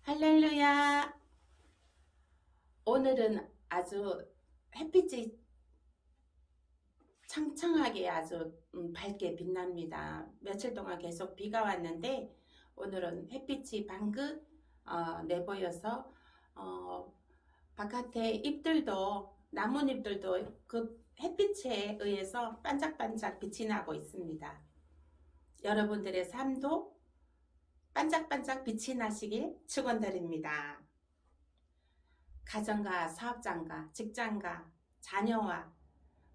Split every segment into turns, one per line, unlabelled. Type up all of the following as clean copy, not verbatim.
할렐루야! 오늘은 아주 햇빛이 창창하게 아주 밝게 빛납니다. 며칠 동안 계속 비가 왔는데 오늘은 햇빛이 방긋 내보여서 바깥에 잎들도 나뭇잎들도 그 햇빛에 의해서 반짝반짝 빛이 나고 있습니다. 여러분들의 삶도 반짝반짝 빛이 나시길 축원드립니다. 가정과 사업장과 직장과 자녀와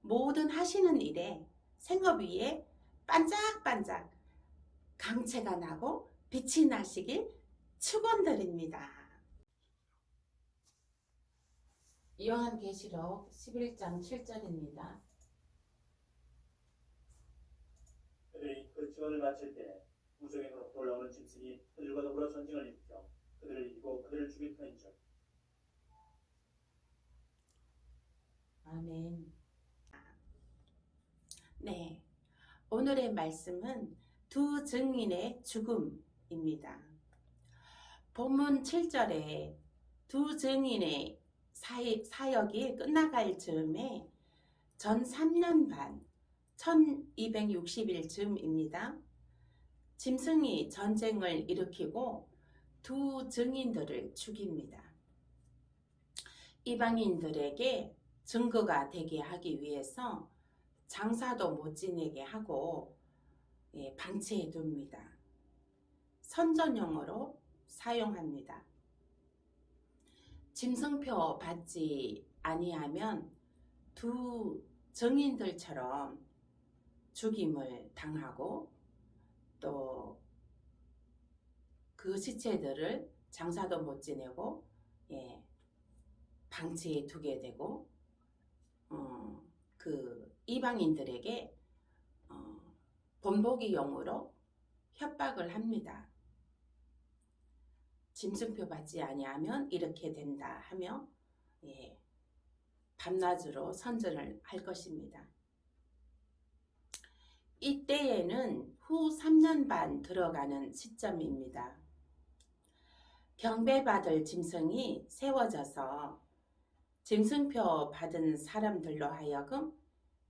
모든 하시는 일에 생업 위에 반짝반짝 강체가 나고 빛이 나시길 축원드립니다. 요한계시록 11장 7절입니다.
그들이 그 증언을 마칠 때 우정에서 올라오는 짐승이 그들과 더불어 전쟁을 일으켜 그들을 이기고 그들을 죽일 터인즉.
아멘. 네, 오늘의 말씀은 두 증인의 죽음입니다. 본문 7절에 두 증인의 사역이 끝나갈 즈음에 전 3년 반 1260일 즈음입니다. 짐승이 전쟁을 일으키고 두 증인들을 죽입니다. 이방인들에게 증거가 되게 하기 위해서 장사도 못 지내게 하고 방치해 둡니다. 선전용으로 사용합니다. 짐승표 받지 아니하면 두 증인들처럼 죽임을 당하고 또 그 시체들을 장사도 못 지내고 방치해 두게 되고 그 이방인들에게 본보기용으로 협박을 합니다. 짐승표 받지 아니하면 이렇게 된다 하며 밤낮으로 선전을 할 것입니다. 이때에는 후 3년 반 들어가는 시점입니다. 경배받을 짐승이 세워져서 짐승표 받은 사람들로 하여금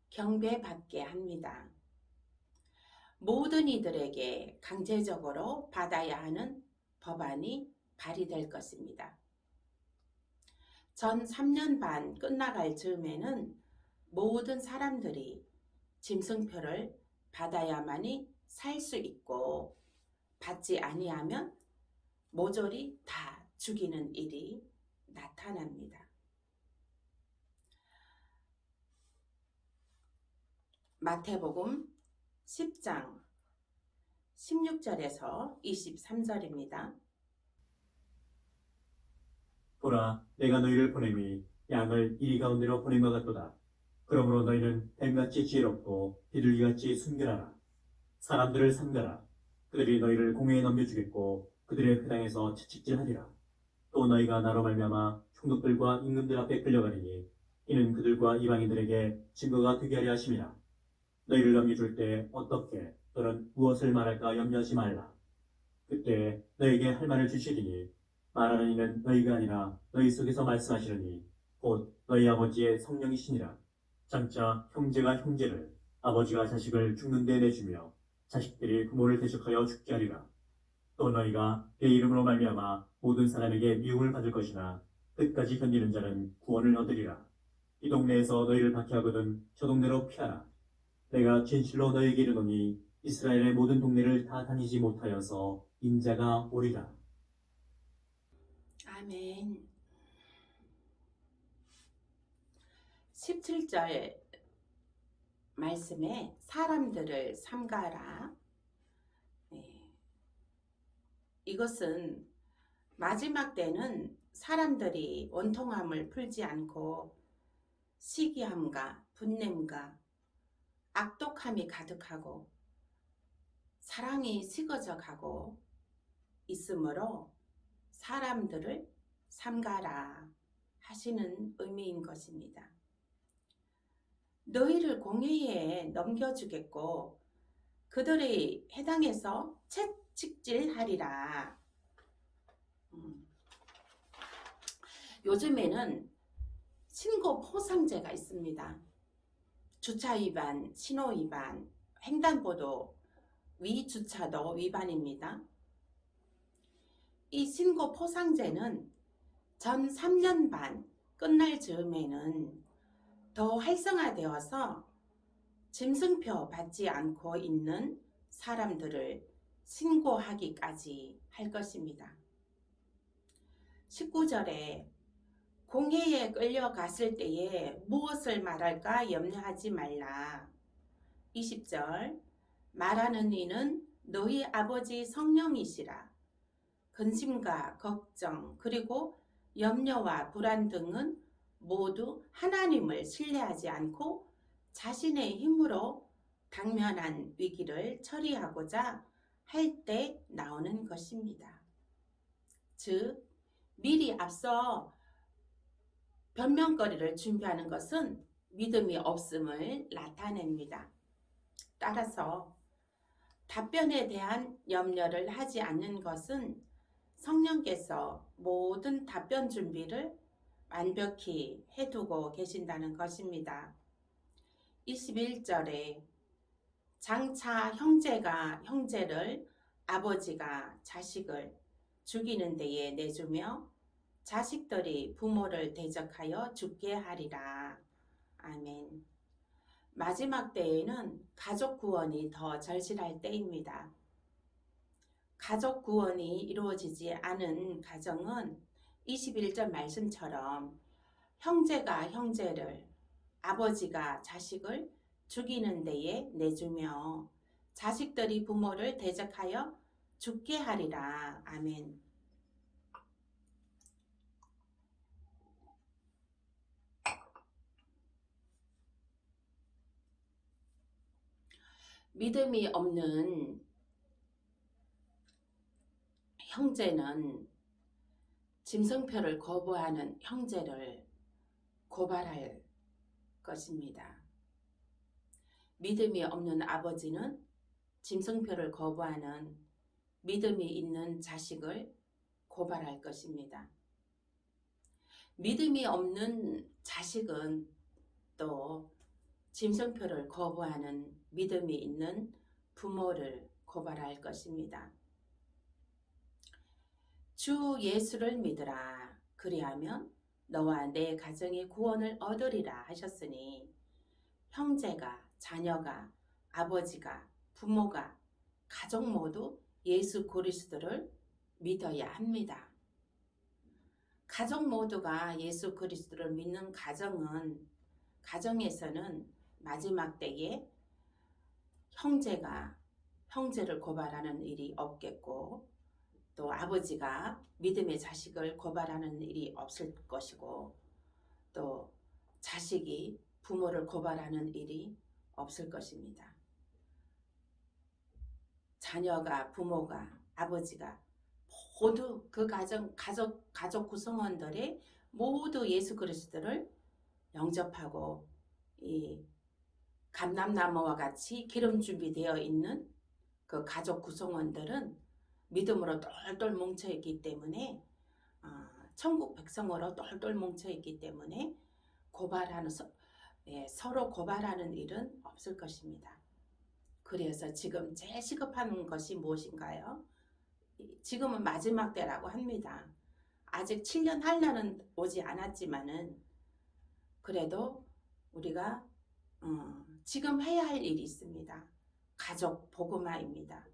경배받게 합니다. 모든 이들에게 강제적으로 받아야 하는 법안이 발의될 것입니다. 전 3년 반 끝나갈 즈음에는 모든 사람들이 짐승표를 받아야만이 살 수 있고 받지 아니하면 모조리 다 죽이는 일이 나타납니다. 마태복음 10장 16절에서 23절입니다.
보라, 내가 너희를 보냄이 양을 이리 가운데로 보낸 것 같도다. 그러므로 너희는 뱀같이 지혜롭고 비둘기같이 순결하라. 사람들을 삼가라. 그들이 너희를 공회에 넘겨주겠고 그들의 회당에서 채찍질하리라. 또 너희가 나로 말미암아 총독들과 임금들 앞에 끌려가리니 이는 그들과 이방인들에게 증거가 되게 하려 하심이라. 너희를 넘겨줄 때 어떻게 또는 무엇을 말할까 염려하지 말라. 그때 너희에게 할 말을 주시리니 말하는 이는 너희가 아니라 너희 속에서 말씀하시려니 곧 너희 아버지의 성령이시니라. 장차 형제가 형제를 아버지가 자식을 죽는 데 내주며 자식들이 부모를 대적하여 죽게 하리라. 또 너희가 내 이름으로 말미암아 모든 사람에게 미움을 받을 것이나 끝까지 견디는 자는 구원을 얻으리라. 이 동네에서 너희를 박해하거든 저 동네로 피하라. 내가 진실로 너희에게 이르노니 이스라엘의 모든 동네를 다 다니지 못하여서 인자가 오리라.
아멘. 17절 말씀에 사람들을 삼가라. 이것은 마지막 때는 사람들이 원통함을 풀지 않고 시기함과 분냄과 악독함이 가득하고 사랑이 식어져 가고 있으므로 사람들을 삼가라 하시는 의미인 것입니다. 너희를 공회에 넘겨주겠고 그들의 해당에서 채찍질하리라. 요즘에는 신고 포상제가 있습니다. 주차 위반, 신호 위반, 횡단보도 위주차도 위반입니다. 이 신고 포상제는 전 3년 반 끝날 즈음에는 더 활성화되어서 짐승표 받지 않고 있는 사람들을 신고하기까지 할 것입니다. 19절에 공회에 끌려갔을 때에 무엇을 말할까 염려하지 말라. 20절 말하는 이는 너희 아버지 성령이시라. 근심과 걱정 그리고 염려와 불안 등은 모두 하나님을 신뢰하지 않고 자신의 힘으로 당면한 위기를 처리하고자 할 때 나오는 것입니다. 즉 미리 앞서 변명거리를 준비하는 것은 믿음이 없음을 나타냅니다. 따라서 답변에 대한 염려를 하지 않는 것은 성령께서 모든 답변 준비를 완벽히 해두고 계신다는 것입니다. 21절에 장차 형제가 형제를 아버지가 자식을 죽이는 데에 내주며 자식들이 부모를 대적하여 죽게 하리라. 아멘. 마지막 때에는 가족 구원이 더 절실할 때입니다. 가족 구원이 이루어지지 않은 가정은 21절 말씀처럼 형제가 형제를, 아버지가 자식을 죽이는 데에 내주며 자식들이 부모를 대적하여 죽게 하리라. 아멘. 믿음이 없는 형제는 짐승표를 거부하는 형제를 고발할 것입니다. 믿음이 없는 아버지는 짐승표를 거부하는 믿음이 있는 자식을 고발할 것입니다. 믿음이 없는 자식은 또 짐승표를 거부하는 믿음이 있는 부모를 고발할 것입니다. 주 예수를 믿으라. 그리하면 너와 내 가정의 구원을 얻으리라 하셨으니 형제가, 자녀가, 아버지가, 부모가, 가족 모두 예수 그리스도를 믿어야 합니다. 가족 모두가 예수 그리스도를 믿는 가정에서는 마지막 때에 형제가 형제를 고발하는 일이 없겠고 또 아버지가 믿음의 자식을 고발하는 일이 없을 것이고 또 자식이 부모를 고발하는 일이 없을 것입니다. 자녀가, 부모가, 아버지가 모두 그 가족 구성원들이 모두 예수 그리스도를 영접하고 이 감람나무와 같이 기름 준비되어 있는 그 가족 구성원들은 믿음으로 똘똘 뭉쳐있기 때문에 천국 백성으로 똘똘 뭉쳐있기 때문에 서로 고발하는 일은 없을 것입니다. 그래서 지금 제일 시급한 것이 무엇인가요? 지금은 마지막 때라고 합니다. 아직 7년 할 날은 오지 않았지만은 그래도 우리가 지금 해야 할 일이 있습니다. 가족 복음화입니다.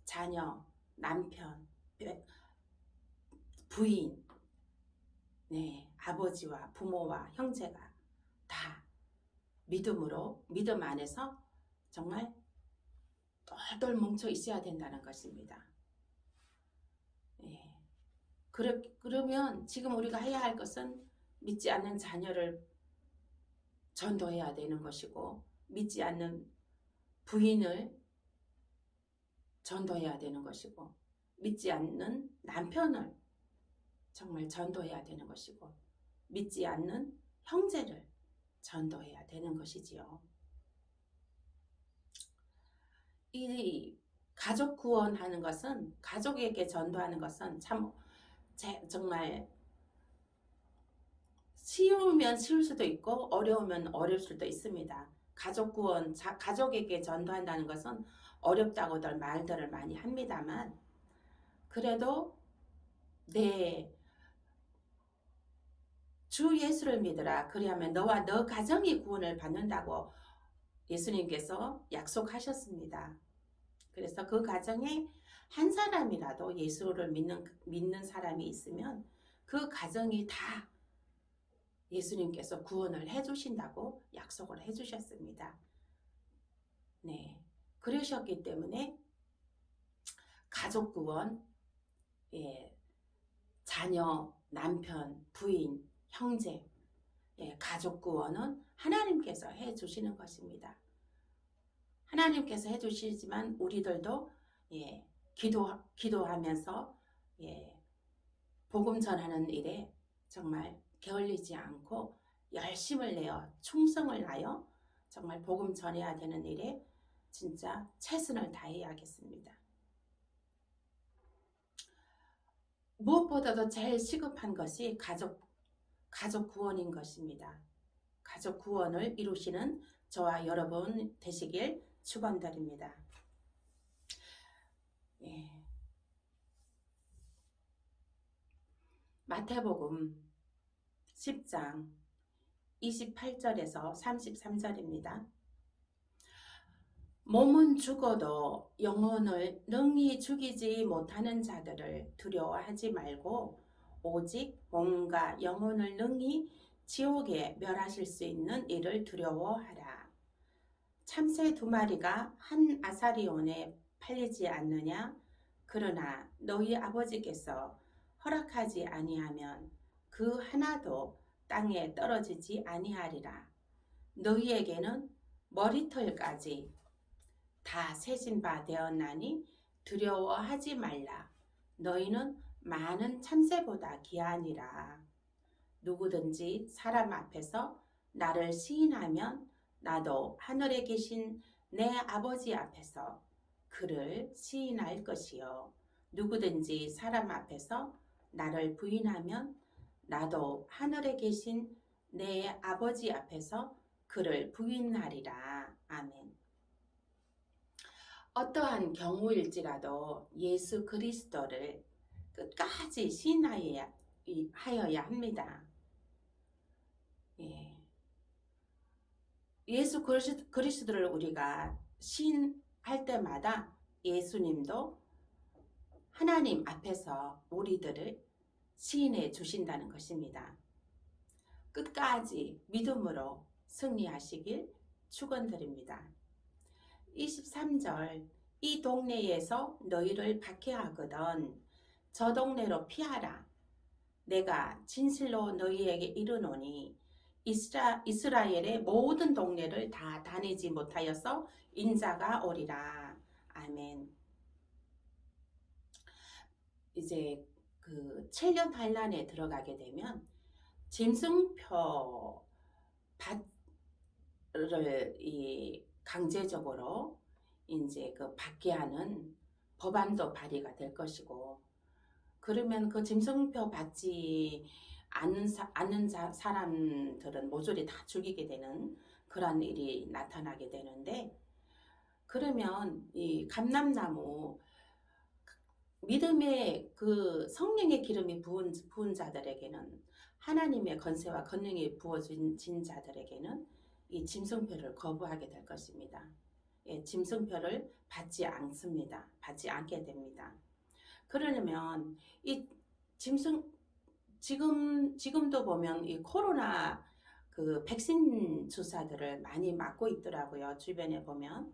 자녀, 남편, 부인, 아버지와 부모와 형제가 다 믿음 안에서 정말 똘똘 뭉쳐 있어야 된다는 것입니다. 그러면 지금 우리가 해야 할 것은 믿지 않는 자녀를 전도해야 되는 것이고 믿지 않는 부인을 전도해야 되는 것이고 믿지 않는 남편을 정말 전도해야 되는 것이고 믿지 않는 형제를 전도해야 되는 것이지요. 이 가족 구원하는 것은 가족에게 전도하는 것은 참 정말 쉬우면 쉬울 수도 있고 어려우면 어려울 수도 있습니다. 가족 구원, 가족에게 전도한다는 것은 어렵다고들 말들을 많이 합니다만 그래도 내 주 예수를 믿으라. 그리하면 너와 너 가정이 구원을 받는다고 예수님께서 약속하셨습니다. 그래서 그 가정에 한 사람이라도 예수를 믿는 사람이 있으면 그 가정이 다 예수님께서 구원을 해주신다고 약속을 해주셨습니다. 네, 그러셨기 때문에 가족 구원, 예, 자녀, 남편, 부인, 형제, 예, 가족 구원은 하나님께서 해주시는 것입니다. 하나님께서 해주시지만 우리들도 예, 기도하면서 예, 복음 전하는 일에 정말 게을리지 않고 열심을 내어 충성을 하여 정말 복음 전해야 되는 일에 진짜 최선을 다해야겠습니다. 무엇보다도 제일 시급한 것이 가족 구원인 것입니다. 가족 구원을 이루시는 저와 여러분 되시길 축원드립니다. 예. 마태복음 10장 28절에서 33절입니다. 몸은 죽어도 영혼을 능히 죽이지 못하는 자들을 두려워하지 말고 오직 몸과 영혼을 능히 지옥에 멸하실 수 있는 이를 두려워하라. 참새 2마리가 한 아사리온에 팔리지 않느냐? 그러나 너희 아버지께서 허락하지 아니하면 그 하나도 땅에 떨어지지 아니하리라. 너희에게는 머리털까지 다 세신 바 되었나니 두려워하지 말라. 너희는 많은 참새보다 귀하니라. 누구든지 사람 앞에서 나를 시인하면 나도 하늘에 계신 내 아버지 앞에서 그를 시인할 것이요. 누구든지 사람 앞에서 나를 부인하면 나도 하늘에 계신 내 아버지 앞에서 그를 부인하리라. 아멘. 어떠한 경우일지라도 예수 그리스도를 끝까지 신하여야 합니다. 예. 예수 그리스도를 우리가 신할 때마다 예수님도 하나님 앞에서 우리들을 시인해 주신다는 것입니다. 끝까지 믿음으로 승리하시길 축원드립니다. 23절 이 동네에서 너희를 박해하거든 저 동네로 피하라. 내가 진실로 너희에게 이르노니 이스라엘의 모든 동네를 다 다니지 못하여서 인자가 오리라. 아멘. 이제 그 7년 환란에 들어가게 되면 짐승표 밭을 강제적으로 이제 그 받게 하는 법안도 발의가 될 것이고, 그러면 그 짐승표 받지 않는 사람들은 모조리 다 죽이게 되는 그런 일이 나타나게 되는데, 그러면 이 감람나무 믿음의 그 성령의 기름이 부은 자들에게는, 하나님의 건세와 권능이 부어진 자들에게는 이 짐승표를 거부하게 될 것입니다. 예, 짐승표를 받지 않습니다. 받지 않게 됩니다. 그러려면 이 지금도 보면 이 코로나 그 백신 주사들을 많이 맞고 있더라고요. 주변에 보면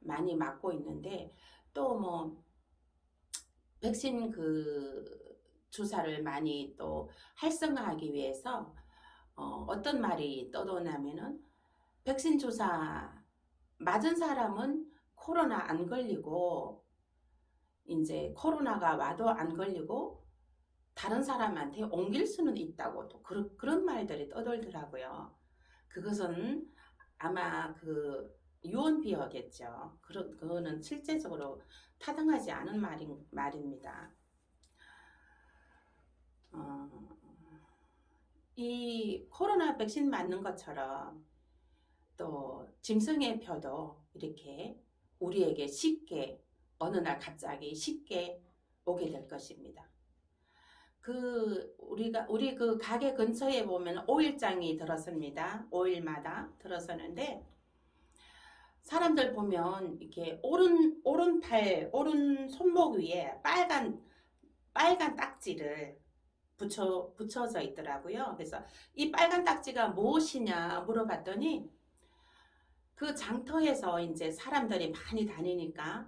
많이 맞고 있는데, 또 뭐 백신 그 주사를 많이 또 활성화하기 위해서 어떤 말이 떠도냐면은 백신 주사 맞은 사람은 코로나 안 걸리고, 이제 코로나가 와도 안 걸리고 다른 사람한테 옮길 수는 있다고 또 그런 말들이 떠돌더라고요. 그것은 아마 그 유언비어겠죠. 그거는 실제적으로 타당하지 않은 말입니다. 이 코로나 백신 맞는 것처럼 또 짐승의 표도 이렇게 우리에게 쉽게 어느 날 갑자기 쉽게 오게 될 것입니다. 우리 그 가게 근처에 보면 오일장이 들었습니다. 5일마다 들어서는데 사람들 보면 이렇게 오른 손목 위에 빨간 딱지를 붙여져 있더라고요. 그래서 이 빨간 딱지가 무엇이냐 물어봤더니 그 장터에서 이제 사람들이 많이 다니니까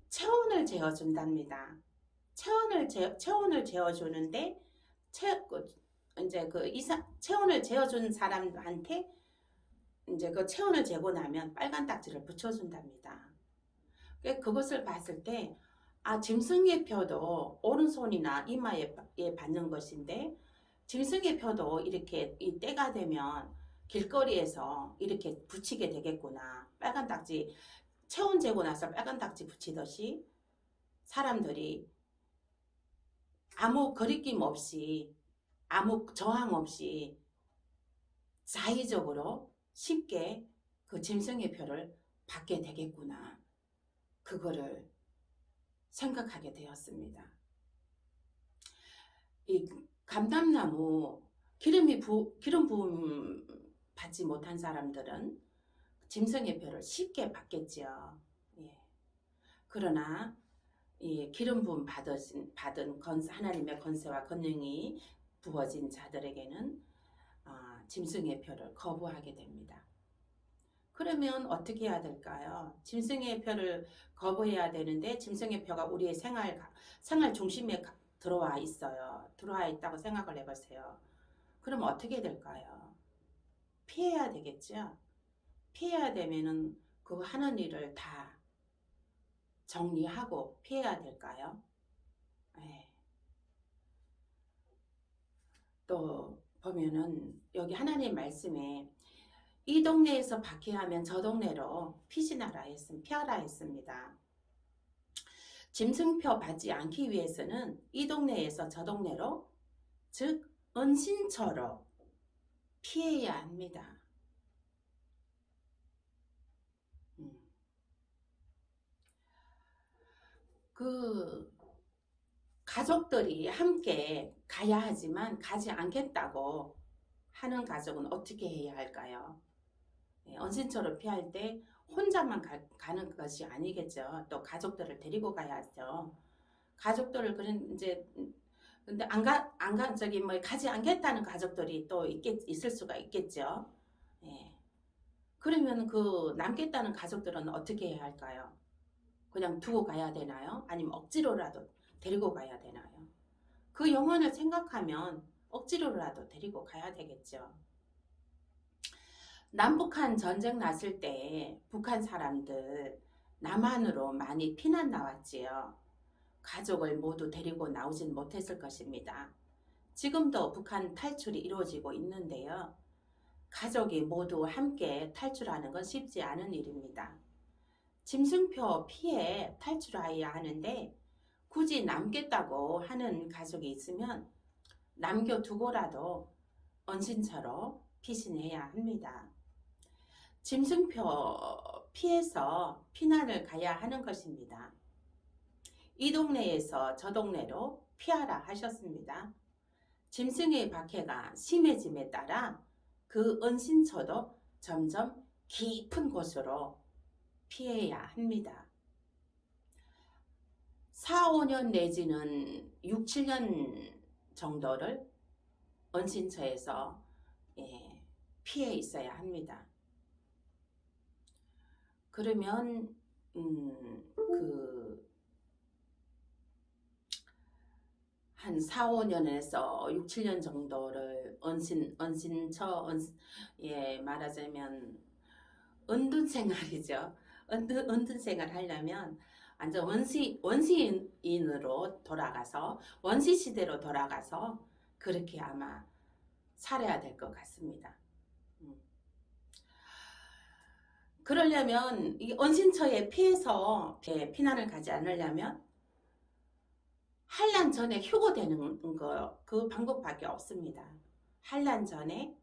체온을 재어준답니다. 체온을 재어주는데 이제 체온을 재어준 사람한테 이제 그 체온을 재고 나면 빨간 딱지를 붙여준답니다. 그것을 봤을 때 짐승의 표도 오른손이나 이마에 받는 것인데 짐승의 표도 이렇게 이 때가 되면 길거리에서 이렇게 붙이게 되겠구나. 빨간 딱지 체온 재고 나서 빨간 딱지 붙이듯이 사람들이 아무 거리낌 없이 아무 저항 없이 자의적으로 쉽게 그 짐승의 표를 받게 되겠구나. 그거를 생각하게 되었습니다. 이 감람나무 기름 부음 받지 못한 사람들은 짐승의 표를 쉽게 받겠죠. 예. 그러나 이 기름 부음 받은 하나님의 권세와 권능이 부어진 자들에게는 짐승의 표를 거부하게 됩니다. 그러면 어떻게 해야 될까요? 짐승의 표를 거부해야 되는데 짐승의 표가 우리의 생활 중심에 들어와 있어요. 들어와 있다고 생각을 해보세요. 그럼 어떻게 될까요? 피해야 되겠죠? 피해야 되면은 그 하는 일을 다 정리하고 피해야 될까요? 네. 또 보면은 여기 하나님 말씀에 이 동네에서 박해하면 저 동네로 피하라 했습니다. 짐승표 받지 않기 위해서는 이 동네에서 저 동네로 즉 은신처로 피해야 합니다. 그 가족들이 함께 가야 하지만 가지 않겠다고 하는 가족은 어떻게 해야 할까요? 은신처로 피할 때 혼자만 가는 것이 아니겠죠. 또 가족들을 데리고 가야죠. 가족들을 근데 가지 않겠다는 가족들이 또 있을 수가 있겠죠. 예. 그러면 그 남겠다는 가족들은 어떻게 해야 할까요? 그냥 두고 가야 되나요? 아니면 억지로라도 데리고 가야 되나요? 그 영혼을 생각하면 억지로라도 데리고 가야 되겠죠. 남북한 전쟁 났을 때 북한 사람들 남한으로 많이 피난 나왔지요. 가족을 모두 데리고 나오진 못했을 것입니다. 지금도 북한 탈출이 이루어지고 있는데요. 가족이 모두 함께 탈출하는 건 쉽지 않은 일입니다. 짐승표 피해 탈출하여야 하는데 굳이 남겠다고 하는 가족이 있으면 남겨두고라도 은신처로 피신해야 합니다. 짐승표 피해서 피난을 가야 하는 것입니다. 이 동네에서 저 동네로 피하라 하셨습니다. 짐승의 박해가 심해짐에 따라 그 은신처도 점점 깊은 곳으로 피해야 합니다. 4, 5년 내지는 6, 7년 정도를 은신처에서 피해 있어야 합니다. 그러면 한 4, 5년에서 6, 7년 정도를 말하자면 은둔 생활이죠. 은둔 생활 하려면 완전 원시인으로 돌아가서 원시 시대로 돌아가서 그렇게 아마 살아야 될 것 같습니다. 그러려면 이 은신처에 피해서 피난을 가지 않으려면 환란 전에 휴거되는 거 그 방법밖에 없습니다. 환란 전에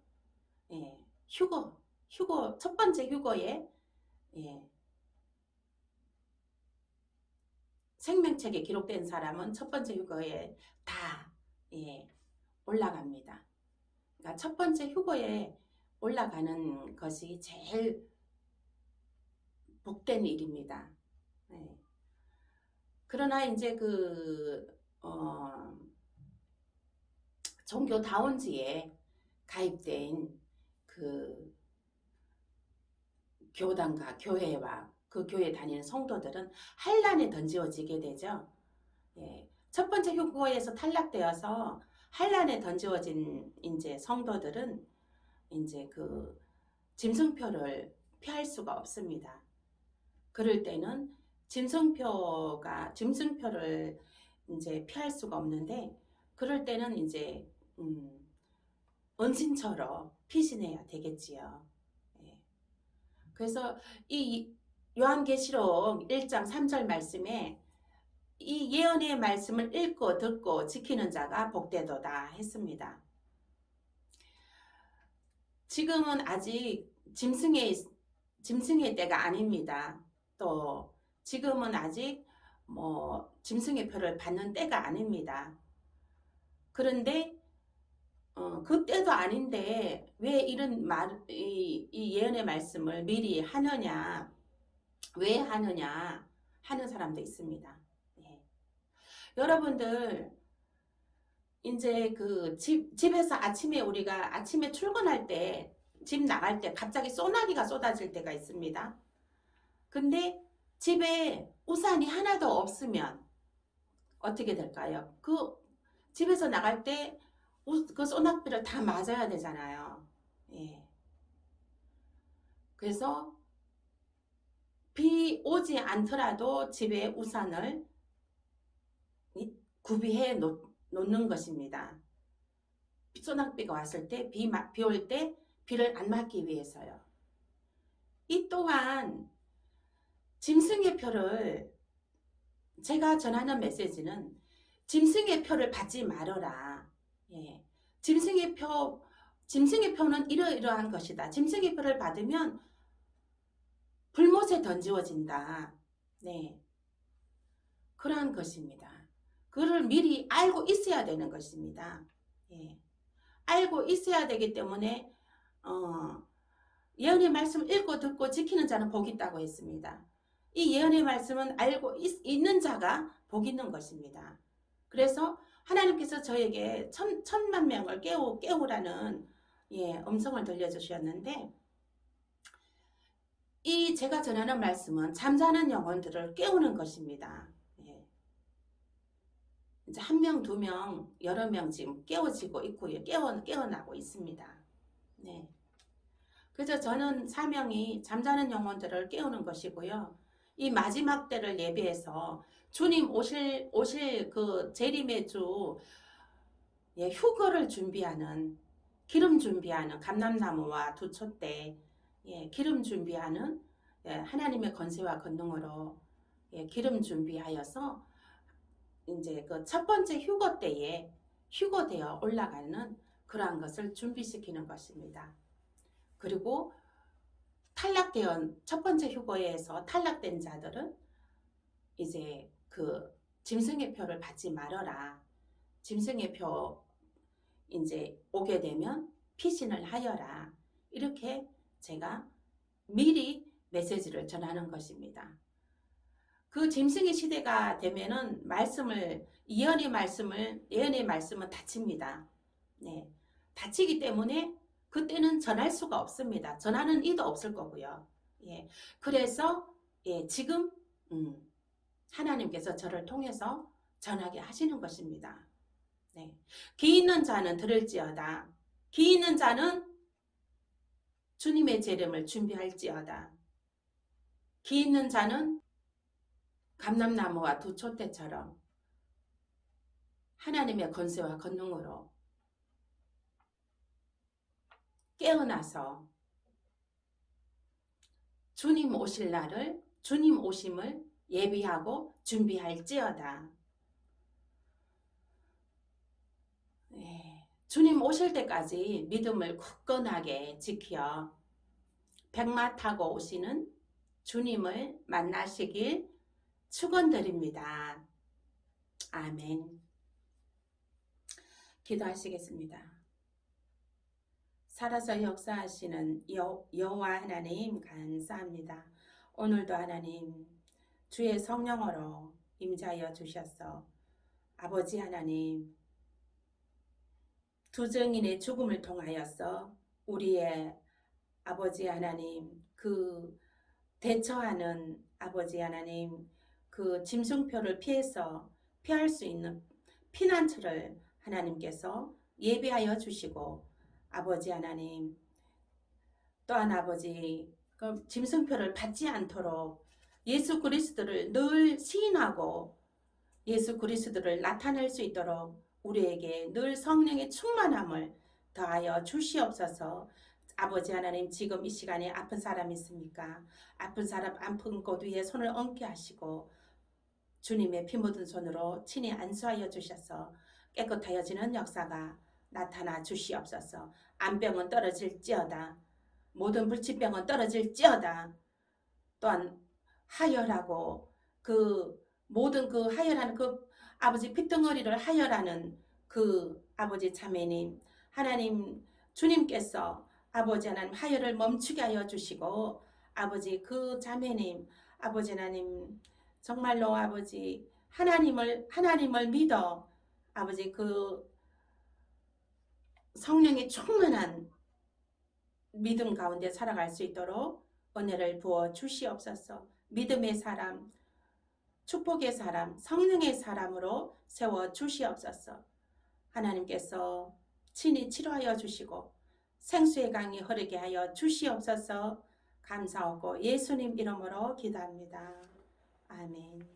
예, 휴거 첫 번째 휴거에 예, 생명책에 기록된 사람은 첫 번째 휴거에 다 예, 올라갑니다. 그러니까 첫 번째 휴거에 올라가는 것이 제일 복된 일입니다. 예. 그러나 이제 종교다운지에 가입된 그 교단과 교회와 그 교회 다니는 성도들은 환란에 던지어지게 되죠. 예. 첫 번째 휴거에서 탈락되어서 환란에 던지어진 이제 성도들은 이제 그 짐승표를 피할 수가 없습니다. 그럴 때는 짐승표를 이제 피할 수가 없는데 그럴 때는 이제 은신처로 피신해야 되겠지요. 예. 그래서 이 요한계시록 1장 3절 말씀에 이 예언의 말씀을 읽고 듣고 지키는 자가 복되도다 했습니다. 지금은 아직 짐승의 때가 아닙니다. 또 지금은 아직 뭐 짐승의 표를 받는 때가 아닙니다. 그런데 그 때도 아닌데 왜 이런 이 예언의 말씀을 미리 하느냐, 왜 하느냐 하는 사람도 있습니다. 예. 여러분들 이제 그 집에서 우리가 아침에 출근할 때, 집 나갈 때 갑자기 소나기가 쏟아질 때가 있습니다. 근데 집에 우산이 하나도 없으면 어떻게 될까요? 그 집에서 나갈 때 그 소나기를 다 맞아야 되잖아요. 예. 그래서 비 오지 않더라도 집에 우산을 구비해 놓는 것입니다. 소낙비가 왔을 때, 비 올 때 비를 안 맞기 위해서요. 이 또한 짐승의 표를, 제가 전하는 메시지는 짐승의 표를 받지 말아라. 예. 짐승의 표는 이러이러한 것이다. 짐승의 표를 받으면 불못에 던지어진다. 네. 그러한 것입니다. 그를 미리 알고 있어야 되는 것입니다. 예. 알고 있어야 되기 때문에 예언의 말씀을 읽고 듣고 지키는 자는 복이 있다고 했습니다. 이 예언의 말씀은 알고 있는 자가 복이 있는 것입니다. 그래서 하나님께서 저에게 천만 명을 깨우라는 음성을 들려주셨는데, 이 제가 전하는 말씀은 잠자는 영혼들을 깨우는 것입니다. 예. 이제 한 명, 두 명, 여러 명 지금 깨워지고 있고요. 깨어나고 있습니다. 네. 그래서 저는 사명이 잠자는 영혼들을 깨우는 것이고요. 이 마지막 때를 예비해서 주님 오실 그 재림의 주 휴거를 준비하는, 기름 준비하는 감람나무와 두촛대 기름 준비하는 하나님의 권세와 권능으로 기름 준비하여서 이제 그 첫 번째 휴거 때에 휴거되어 올라가는 그러한 것을 준비시키는 것입니다. 그리고 첫 번째 휴거에서 탈락된 자들은 이제 그 짐승의 표를 받지 말아라. 짐승의 표 이제 오게 되면 피신을 하여라. 이렇게 제가 미리 메시지를 전하는 것입니다. 그 짐승의 시대가 되면은 예언의 말씀은 닫힙니다. 네. 닫히기 때문에 그때는 전할 수가 없습니다. 전하는 이도 없을 거고요. 예. 그래서 지금 하나님께서 저를 통해서 전하게 하시는 것입니다. 네. 귀 있는 자는 들을지어다. 귀 있는 자는 주님의 재림을 준비할지어다. 귀 있는 자는 감람나무와 두촛대처럼 하나님의 권세와 권능으로 깨어나서 주님 오심을 예비하고 준비할지어다. 주님 오실 때까지 믿음을 굳건하게 지켜 백마 타고 오시는 주님을 만나시길 축원드립니다. 아멘. 기도하시겠습니다. 살아서 역사하시는 여호와 하나님 감사합니다. 오늘도 하나님 주의 성령으로 임자하여 주셔서 아버지 하나님 두 증인의 죽음을 통하여서 우리의 아버지 하나님 그 대처하는 아버지 하나님 그 짐승표를 피할 수 있는 피난처를 하나님께서 예비하여 주시고 아버지 하나님 또한 아버지 그 짐승표를 받지 않도록 예수 그리스도를 늘 시인하고 예수 그리스도를 나타낼 수 있도록 우리에게 늘 성령의 충만함을 더하여 주시옵소서. 아버지 하나님 지금 이 시간에 아픈 사람 있습니까? 아픈 사람 아픈 곳 위에 손을 얹게 하시고 주님의 피 묻은 손으로 친히 안수하여 주셔서 깨끗하여지는 역사가 나타나 주시옵소서. 암병은 떨어질지어다. 모든 불치병은 떨어질지어다. 또한 하혈하고 그 모든 그 하혈하는 그 아버지 핏덩어리를 하혈하는 그 아버지 자매님 하나님 주님께서 아버지 하나님 하혈을 멈추게 하여 주시고 아버지 그 자매님 아버지 하나님 정말로 아버지 하나님을 믿어 아버지 그 성령의 충만한 믿음 가운데 살아갈 수 있도록 은혜를 부어 주시옵소서. 믿음의 사람, 축복의 사람, 성령의 사람으로 세워 주시옵소서. 하나님께서 친히 치료하여 주시고 생수의 강이 흐르게 하여 주시옵소서. 감사하고 예수님 이름으로 기도합니다. 아멘.